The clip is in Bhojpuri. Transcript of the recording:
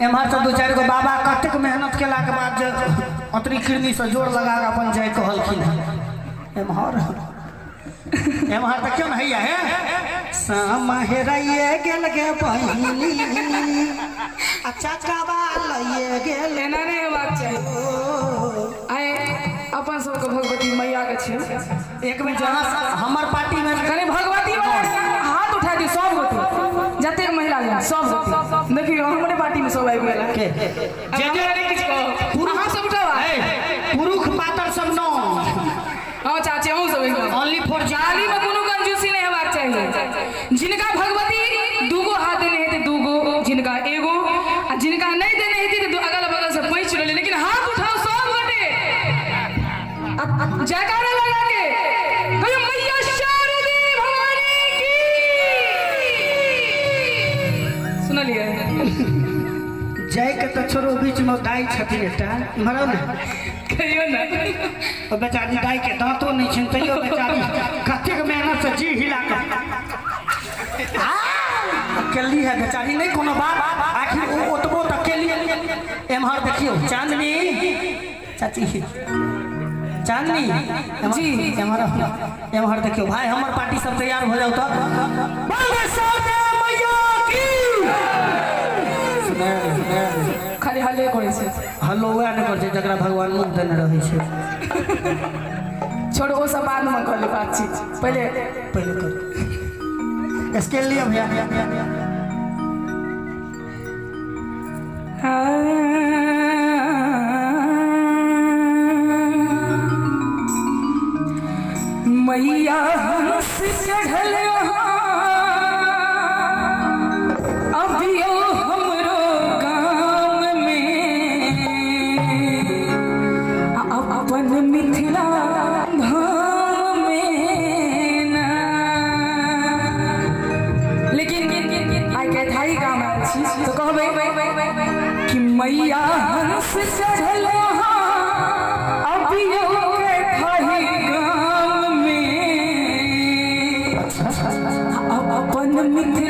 एम्हर से दो चार गो बाबा कतेक मेहनत केला के बाद जे अतरी किरनी से जोर लगा के अपन जाय कहलखिन एम्हर एम्हर तक क्यों नहीं है सामा हेराइए गेल गे बहिनी अच्छा काबा लइए गेल एना नहीं हेबाक चाही आए अपन सबके भगवती मैया के छै एक में जहां हमर पार्टी में कने भगवती हाथ उठा दी सब गोटी जते महिला सब गोटी देखियो हमरे पार्टी में सब आबि गेल के जे जे किछ कहो अहाँ सब उठावा पुरुष पातर सब नो हां चाची हम सब ओनली फॉर जाली में कोनो कंजूसी नहीं हेबाक चाहिए जिनका भगवती दूगो हाथ देने हेते दूगो जिनका एगो आ जिनका नहीं देने हेते तो अगल बगल से पैंच ले लेकिन हाथ उठाओ सब गोटे जयकारा लगा के कहियो मैया शारदे भवानी की सुनलिए जय के तो छोरो बीच में दाई छथिन एकटा मरो ना कहियो ना और बेचारी दाई के दांतो नहीं छिन तैयो बेचारी कतेक मेहनत से जी हिला के अकेली है बेचारी नहीं कोनो बात आखिर वो ओतबो तक अकेली एम्हर देखियो चांदनी चाची चांदनी जी एम्हर देखियो भाई हमर पार्टी सब तैयार हो जाओ तो बोले सोने मैया की खाली हले करे छै हल्लो वह नहीं कर जरा भगवान मुख देने रहे छे छोड़ वो सब बाद में कर ले बातचीत पहले पहले कर स्केल लिया भैया मैया हंस चढ़ल अभियो हमरो गाम में अपन मिथिला धाम में ना लेकिन आई के थाई काम अछि तो कहबै कि मैया हंस चढ़ल अभियो के थाई गाम में अपन मिथिला